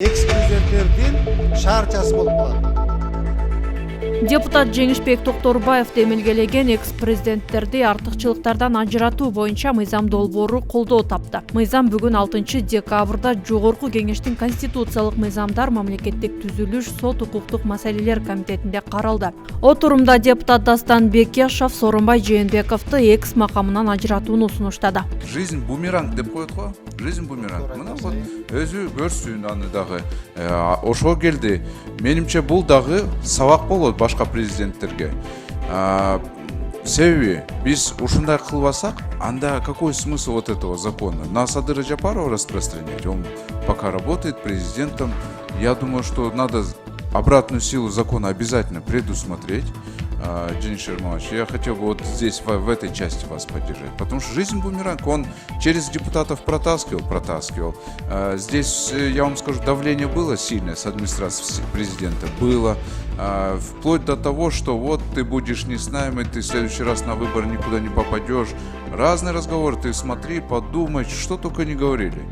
экс-президенттердин шаарчасы болуп калат. Депутат Жеңишбек Токторбаев демилгелеген экс-президенттерди артыкчылыктардан ажыратуу боюнча мыйзам долбоору колдоо тапты. Мыйзам бүгүн 6 декабрда Жогорку Кеңештин конституциялык мыйзамдар мамлекеттик түзүлүш сот укуктук маселелер комитетинде каралды. Отурумда депутат Дастан Бекешов Сооронбай Жээнбековду экс макамынан ажыратууну сунуштады. Жизнь бумеранг деп коет го. Жизнь бумеранг. Мына вот өзү көрсүн аны дагы. Ошо келди. Менимче бул дагы сабак болот башка президенттерге. Себеби биз ушундай кылбасак, анда какой смысл вот этого закона? На Садыра Жапарова распространять? Он пока работает президентом. Я думаю, что надо обратную силу закона обязательно предусмотреть. Денис Шерманович, я хотел бы вот здесь, в этой части вас поддержать. Потому что жизнь бумеранг, он через депутатов протаскивал. Здесь, я вам скажу, давление было сильное с администрации президента. Было. Вплоть до того, что вот ты будешь не с нами, ты в следующий раз на выборы никуда не попадешь. Разные разговоры, ты смотри, подумай, что только не говорили.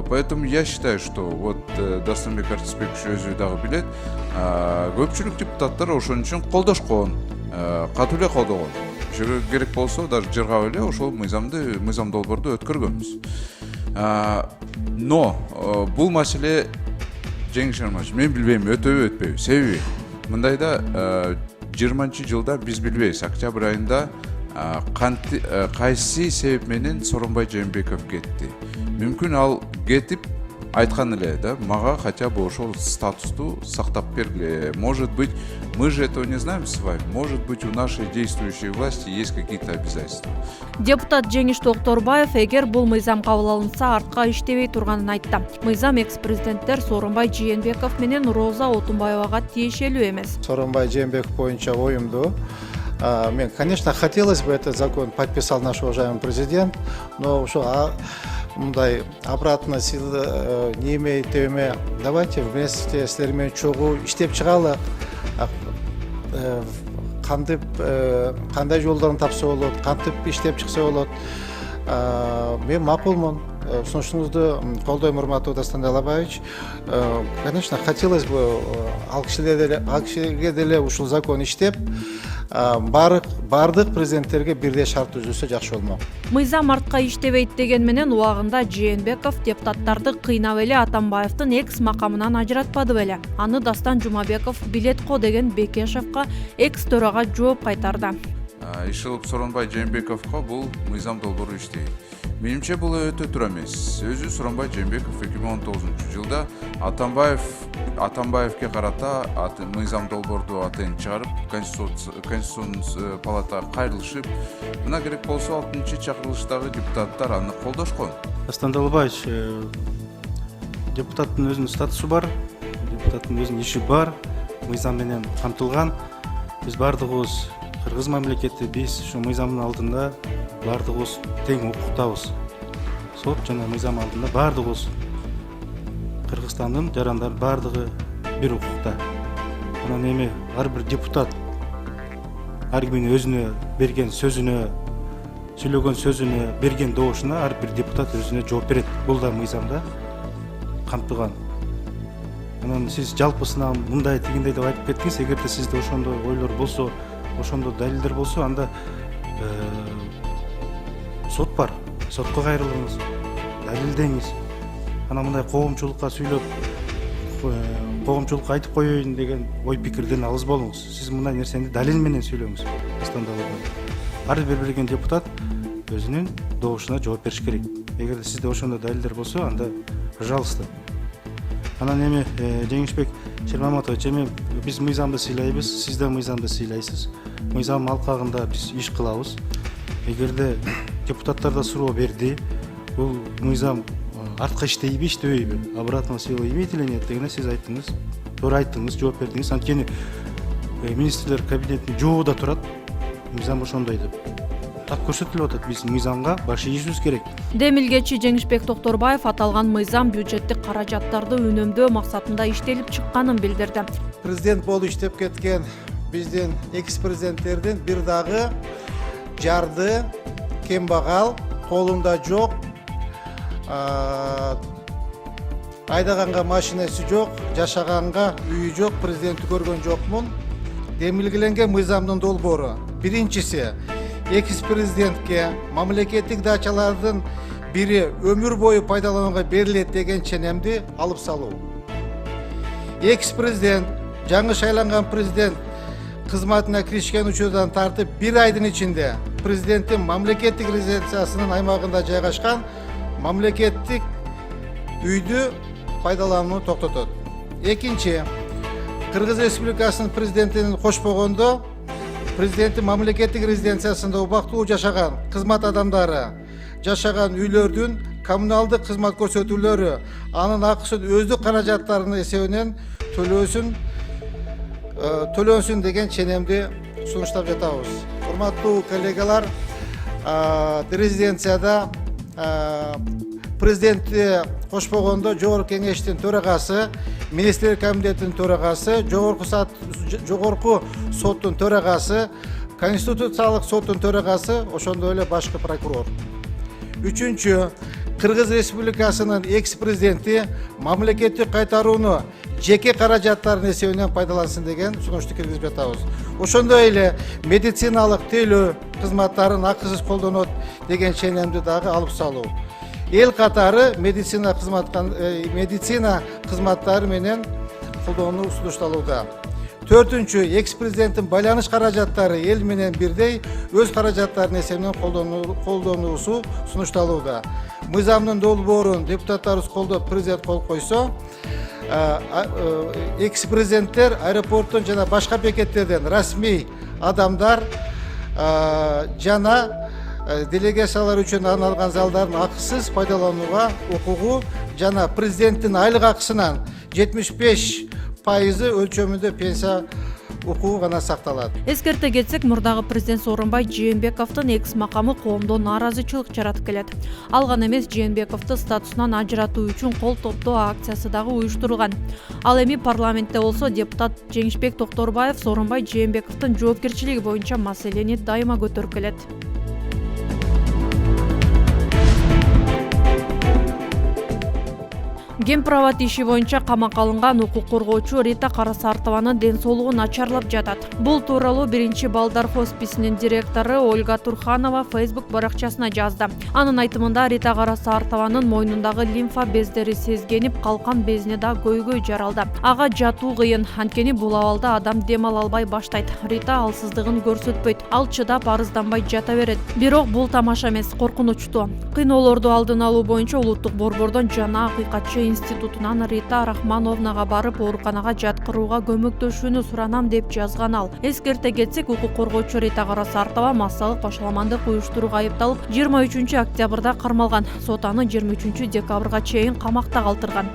Поэтому я считаю, что вот Дастанбек Артисбекович өзү дагы билет, көпчүлүк депутаттар ошон үчүн колдошкон, катуу эле колдогон. Керек болсо даже жыргап эле ошол мыйзам долбоорду өткөргөнбүз. Но бул маселе Жеңиш Шерманович, мен билбейм, өтөбү өтпөйбү. Себеби мындайда 20-жылда биз билбейбиз, октябрь айында кайсы себеп менен Сооронбай Жээнбеков кетти. Мүмкүн ал кетип айткан эле да, мага хотя бы ошол статусту сактап бергиле. Может быть, мы же этого не знаем с вами. Может быть, у нашей действующей власти есть какие-то обязательства. Депутат Жеңиш Токторбаев эгер бул мыйзам кабыл алынса артка иштебей турганын айтты. Мыйзам экс-президенттер Сооронбай Жээнбеков менен Роза Отунбаевага тиешелүү эмес. Сооронбай Жээнбеков боюнча оюмду. Мен, конечно, хотелось бы этот закон подписал наш уважаемый президент, но что мындай обратно силы не имеет теме. Давайте вместе с лермен чогуу иштеп чыгалы. Кандай жолдорун тапса болот, кантип иштеп чыкса болот. Мен макулмун. Сунушуңузду колдойм, урматтуу Дастан Далабаевич. Конечно, хотелось бы ал кишилерге деле ушул закон иштеп, бардык президенттерге бирдей шарт түзүлсө жакшы болмок. Мыйзам артка иштебейт деген менен убагында Жээнбеков депутаттарды кыйнап эле Атамбаевдин экс макамынан ажыратпады беле. Аны Дастан Жумабеков билет го деген Бекешевка экс төрага жооп кайтарды. Ишилип Сооронбай Жээнбековго бул мыйзам долбоору иштейт. Менимче бул өтө туура эмес. Өзү Сооронбай Жээнбеков 2019-жылда Атамбаевке карата мыйзам долбоорду атайын чыгарып, Конституцион палатага кайрылышып, мына керек болсо 6-чакырылыштагы депутаттар аны колдошкон. Дастан Далабаевич, депутаттын өзүнүн статусу бар, депутаттын өзүнүн иши бар, мыйзам менен камтылган. Биз бардыгыбыз кыргыз мамлекети, биз ушу мыйзамдын алдында бардыгыбыз тең укуктабыз. Сот жана мыйзам алдында бардыгыбыз Кыргызстандын жарандары бардыгы бир укукта. Анан эми ар бир депутат ар кимдин өзүнө берген сөзүнө, сүйлөгөн сөзүнө, берген добушуна ар бир депутат өзүнө жооп берет. Бул да мыйзамда камтылган. Анан сиз жалпысынан мындай тигиндей деп айтып кеттиңиз. Эгерде сизде ошондой ойлор болсо, ошондой далилдер болсо, анда сот бар. Сотко кайрылыңыз, далилдеңиз. Анан мындай коомчулукка сүйлөп, коомчулукка айтып коеюн деген ой пикирден алыс болуңуз. Сиз мындай нерсени далил менен сүйлөңүз. Ар бир берген депутат өзүнүн добушуна жооп бериш керек. Эгерде сизде ошондой далилдер болсо, анда пожалуйста. Анан эми Жеңишбек Шермаматович, эми биз мыйзамды сыйлайбыз, сиз да мыйзамды сыйлайсыз. Мыйзам алкагында биз иш кылабыз. Эгерде депутаттар да суроо берди, бул мыйзам артка иштейби, иштебейби, обратная сила имеет или нет дегенде сиз айттыңыз. Туура айттыңыз, жооп бердиңиз. Анткени министрлер кабинетинин жообу да турат. Мыйзам ошондой деп. Так көрсөтүлүп атат, биз мыйзамга баш ийишибиз керек. Демилгечи Жеңишбек Токторбаев аталган мыйзам бюджеттик каражаттарды үнөмдөө максатында иштелип чыкканын билдирди. Президент болуп иштеп кеткен биздин экс-президенттердин бир дагы жарды, кембагал, колунда жок айдаганга машинасы жок, жашаганга үйү жок, президентти көргөн жокмун. Демилгеленген мыйзамдын долбоору. Биринчиси, экс-президентке мамлекеттик дачалардын бири өмүр бою пайдаланууга берилет деген ченемди алып салуу. Экс-президент, жаңы шайланган президент кызматына киришкен учурдан тартып 1 айдын ичинде президенттин мамлекеттик резиденциясынын аймагында жайгашкан мамлекеттик үйдү пайдаланууну токтотот. Экинчи, Кыргыз Республикасынын президентин кошпогондо президенттин мамлекеттик резиденциясында убактылуу жашаган кызмат адамдары жашаган үйлөрдүн коммуналдык кызмат көрсөтүүлөрү анын акысын өздүк каражаттарынын эсебинен төлөнсүн деген ченемди сунуштап жатабыз. Урматтуу коллегалар, резиденцияда президентти кошпогондо Жогорку Кеңештин төрагасы, Министрлер комитетинин төрагасы, Жогорку соттун төрагасы, Конституциялык соттун төрагасы, ошондой эле башкы прокурор. Үчүнчү, Кыргыз Республикасынын экс-президенти мамлекеттик кайтарууну жеке каражаттардын эсебинен пайдалансын деген сунушту киргизип жатабыз. Ошондой эле медициналык тейлөө кызматтарын акысыз колдонот деген ченемди дагы алып салуу. Эл катары медицина кызматтары менен колдонуу сунушталууда. Төртүнчү, экс-президенттин байланыш каражаттары эл менен бирдей өз каражаттарынын эсебинен колдонуусу сунушталууда. Мыйзамдын долбоорун депутаттарыбыз колдоп, президент кол койсо, экс-президенттер аэропорттон жана башка бекеттерден расмий адамдар жана делегациялар үчүн арналган залдардын акысыз пайдаланууга укугу жана президенттин айлык акысынан 75% өлчөмүндө пенсия укугу гана сакталат. Эскерте кетсек, мурдагы президент Сооронбай Жээнбековдун экс макамы коомдо нааразычылык жаратып келет. Ал гана эмес, Жээнбековду статусунан ажыратуу үчүн кол топтоо акциясы дагы уюштурулган. Ал эми парламентте болсо депутат Жеңишбек Токторбаев Сооронбай Жээнбековдун жоопкерчилиги боюнча маселени дайыма көтөрүп келет. Гемпровод иши боюнча камакка алынган укук коргоочу Рита Карасартованын ден соолугу начарлап жатат. Бул тууралуу биринчи балдар хосписинин директору Ольга Турханова Facebook баракчасына жазды. Анын айтымында Рита Карасартованын мойнундагы лимфа бездери сезгенип, калкан безине да көйгөй жаралды. Ага жатуу кыйын, анткени бул абалда адам дем ала албай баштайт. Рита алсыздыгын көрсөтпөйт, ал чыдап арызданбай жата берет. Бирок бул тамаша эмес, коркунучтуу. Кыйноолорду алдын алуу боюнча улуттук борбордон жана акыйкатчы институтунан Рита Рахмановнага барып ооруканага жаткырууга көмөктөшүүнү суранам деп жазган ал. Эскерте кетсек, укук коргоочу Рита Карасартова массалык кошуламандык уюштурууга айыпталып 23 октябрда кармалган. Сот аны 23 декабрга чейин камакта калтырган.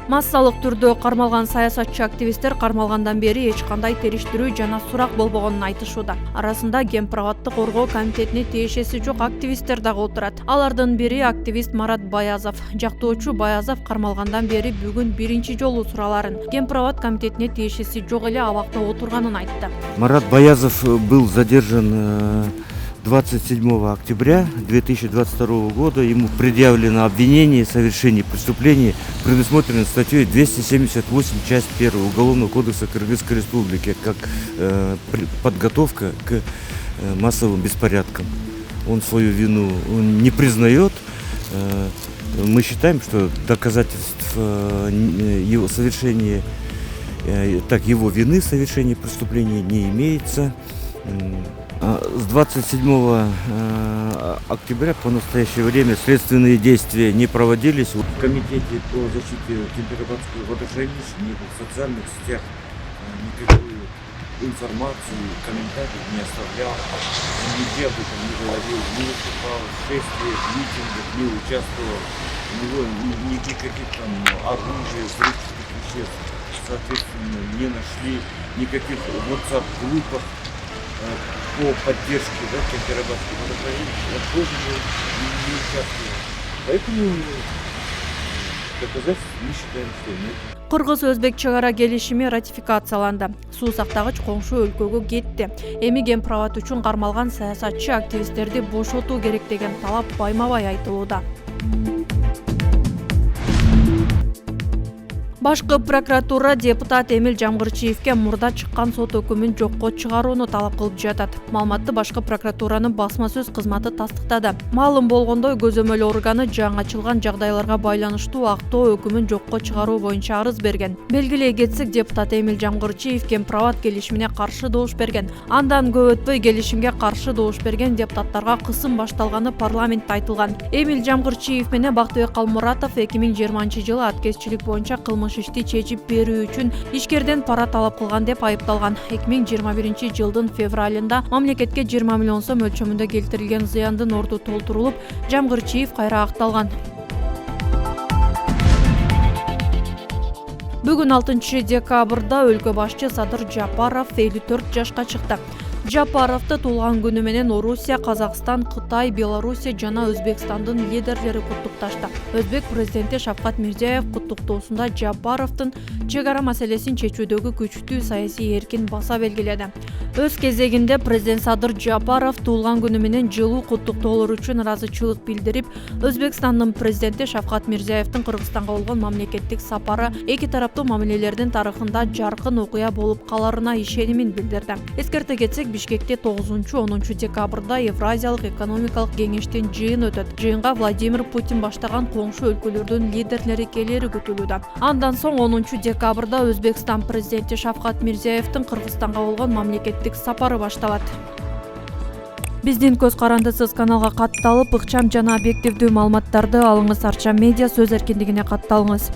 Массалык түрдө кармалган саясатчы активисттер кармалгандан бери эч кандай териштирүү жана сурак болбогонун айтышууда. Арасында Гемпроводду коргоо комитетине тиешеси жок активисттер дагы отурат. Алардын бири активист Марат Баязов. Жактоочу Баязов кармалгандан бери бүгүн биринчи жолу сураларын Гемпровод комитетине тиешеси жок эле абакта отурганын айтты. Марат Баязов был задержан 27 октября 2022 года. Ему предъявлено обвинение в совершении преступления, предусмотренное статьей 278, часть 1 Уголовного кодекса Кыргызской Республики, как подготовка к массовым беспорядкам. Он свою вину не признает. Мы считаем, что доказательств его совершения, его вины в совершении преступления не имеется. С 27 октября по настоящее время следственные действия не проводились. В комитете по защите Кемпироводского водохранилища ни в социальных сетях никакую информацию, комментариев не оставлял, нигде об этом не говорил, не выступал в шествиях, митингах, не участвовал. У него никаких там оружия, взрывчатых веществ, соответственно, не нашли никаких WhatsApp-группах по поддержке Кемпироводского водохранилища. Я тоже не участвую. Поэтому доказательств мы считаем, что нет. Кыргыз-Өзбек чек ара келишими ратификацияланды. Суу сактагыч коңшу өлкөгө кетти. Эми Гемпроват үчүн кармалган саясатчы активисттерди бошотуу керек деген талап байма-бай айтылууда. Башкы прокуратура депутат Эмил Жамгырчиевке мурда чыккан сот өкүмүн жокко чыгарууну талап кылып жатат. Маалыматты башкы прокуратуранын басма сөз кызматы тастыктады. Маалым болгондой, көзөмөл органы жаңы ачылган жагдайларга байланыштуу актоо өкүмүн жокко чыгаруу боюнча арыз берген. Белгилей кетсек, депутат Эмил Жамгырчиев Гемпроват келишимине каршы добуш берген. Андан көп өтпөй келишимге каршы добуш берген депутаттарга кысым башталганы парламентте айтылган. Эмил Жамгырчиев менен Бактыбек Калмуратов 2020-жылы аткезчилик боюнча кылмыш ишти чечип берүү үчүн ишкерден пара талап кылган деп айыпталган. 2021-жылдын февралында мамлекетке 20 миллион сом өлчөмүндө келтирилген зыяндын орду толтурулуп, Жамгырчиев кайра акталган. Бүгүн 6 декабрда өлкө башчы Садыр Жапаров 54 жашка чыкты. Жапаровду туулган күнү менен Орусия, Казакстан, Кытай, Белоруссия жана Өзбекстандын лидерлери куттукташты. Өзбек президенти Шавкат Мирзиёев куттуктоосунда Жапаровдун чек ара маселесин чечүүдөгү күчтүү саясий эркин баса белгиледи. Өз кезегинде президент Садыр Жапаров туулган күнү менен жылуу куттуктоолор үчүн ыраазычылык билдирип, Өзбекстандын президенти Шавкат Мирзиёевдин Кыргызстанга болгон мамлекеттик сапары эки тараптуу мамилелердин тарыхында жаркын окуя болуп каларына ишенимин билдирди. Эскерте кетсек, Бишкекте 9-10 декабрда Евразиялык экономикалык кеңештин жыйын өтөт. Жыйынга Владимир Путин баштаган коңшу өлкөлөрдүн лидерлери келери күтүлүүдө. Андан соң 10 декабрда Өзбекстан президенти Шавкат Мирзиёевдин Кыргызстанга болгон мамлекеттик сапары башталат. Биздин көз карандысыз каналга катталып, ыкчам жана объективдүү маалыматтарды алыңыз. Арча медиа сөз эркиндигине катталыңыз.